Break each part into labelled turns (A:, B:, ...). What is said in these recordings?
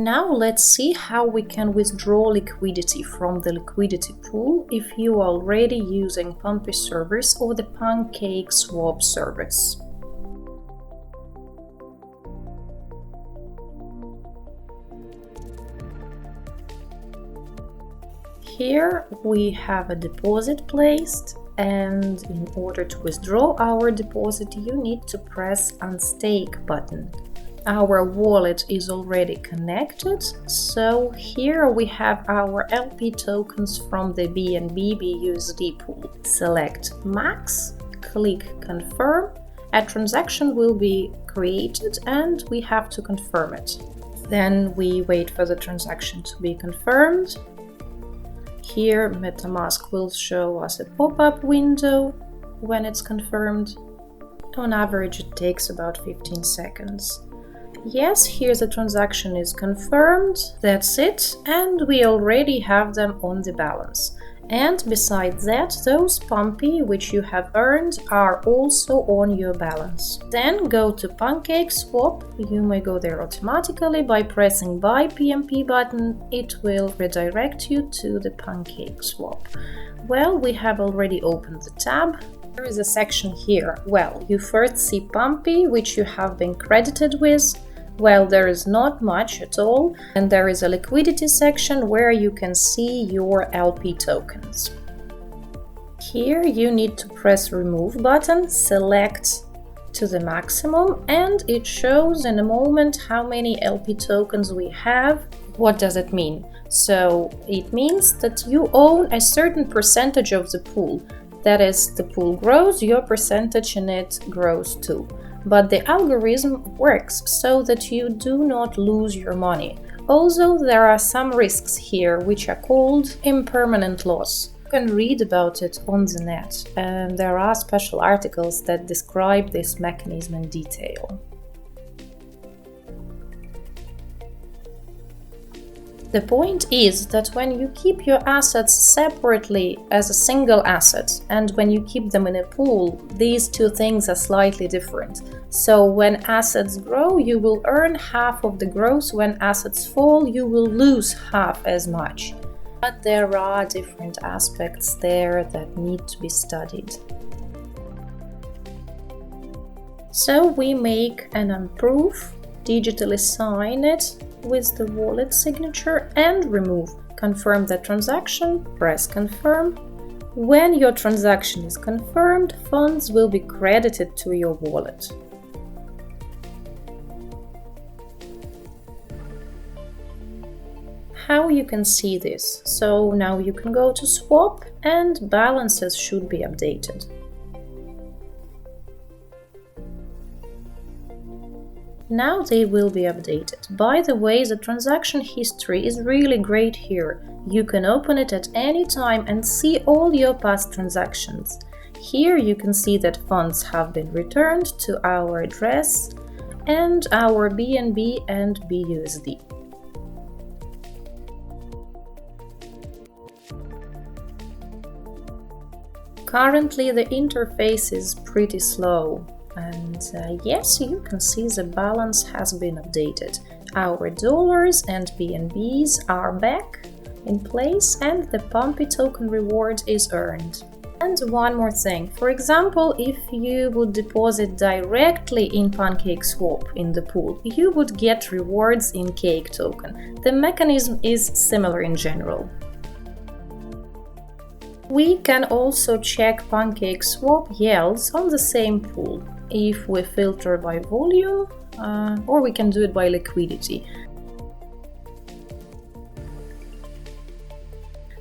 A: Now let's see how we can withdraw liquidity from the liquidity pool if you are already using Pumpy service or the Pancake Swap service. Here we have a deposit placed, and in order to withdraw our deposit you need to press Unstake button. Our wallet is already connected, so here we have our LP tokens from the BNB BUSD pool. Select Max, click Confirm. A transaction will be created and we have to confirm it. Then we wait for the transaction to be confirmed. Here MetaMask will show us a pop-up window when it's confirmed. On average it takes about 15 seconds. Yes, here the transaction is confirmed, that's it, and we already have them on the balance. And besides that, those Pumpy which you have earned are also on your balance. Then go to Pancake Swap. You may go there automatically by pressing Buy PMP button. It will redirect you to the Pancake Swap. Well, we have already opened the tab. There is a section here. Well, you first see Pumpy, which you have been credited with. Well, there is not much at all, and there is a liquidity section where you can see your LP tokens. Here you need to press Remove button, select to the maximum, and it shows in a moment how many LP tokens we have. What does it mean? So it means that you own a certain percentage of the pool. That is, the pool grows, your percentage in it grows too. But the algorithm works so that you do not lose your money. Also, there are some risks here which are called impermanent loss. You can read about it on the net, and there are special articles that describe this mechanism in detail. The point is that when you keep your assets separately as a single asset and when you keep them in a pool, these two things are slightly different. So when assets grow, you will earn half of the growth. When assets fall, you will lose half as much. But there are different aspects there that need to be studied. So we make an unproof, digitally sign it with the wallet signature and remove. Confirm the transaction, press confirm. When your transaction is confirmed, funds will be credited to your wallet. How you can see this? So now you can go to swap and balances should be updated. Now they will be updated. By the way, the transaction history is really great here. You can open it at any time and see all your past transactions. Here you can see that funds have been returned to our address and our BNB and BUSD. Currently the interface is pretty slow. And yes, you can see the balance has been updated. Our dollars and BNBs are back in place and the Pumpy token reward is earned. And one more thing, for example, if you would deposit directly in Pancake Swap in the pool, you would get rewards in Cake token. The mechanism is similar in general. We can also check Pancake Swap yields on the same pool if we filter by volume, or we can do it by liquidity.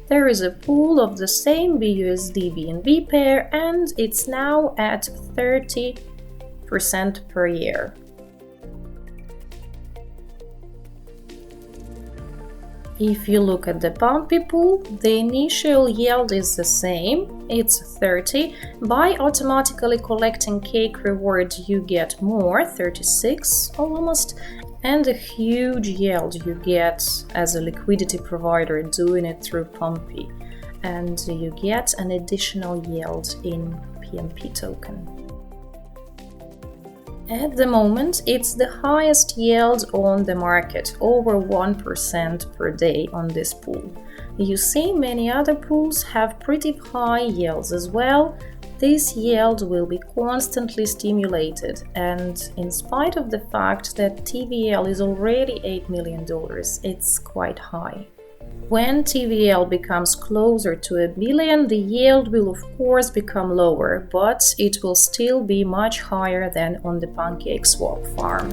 A: There is a pool of the same BUSD BNB pair and it's now at 30% per year. If you look at the Pumpy pool, the initial yield is the same, it's 30. By automatically collecting Cake rewards you get more, 36 almost, and a huge yield you get as a liquidity provider doing it through Pumpy. And you get an additional yield in PMP token. At the moment, it's the highest yield on the market, over 1% per day on this pool. You see, many other pools have pretty high yields as well. This yield will be constantly stimulated, and in spite of the fact that TVL is already $8 million, it's quite high. When TVL becomes closer to $1 billion, the yield will of course become lower, but it will still be much higher than on the PancakeSwap farm.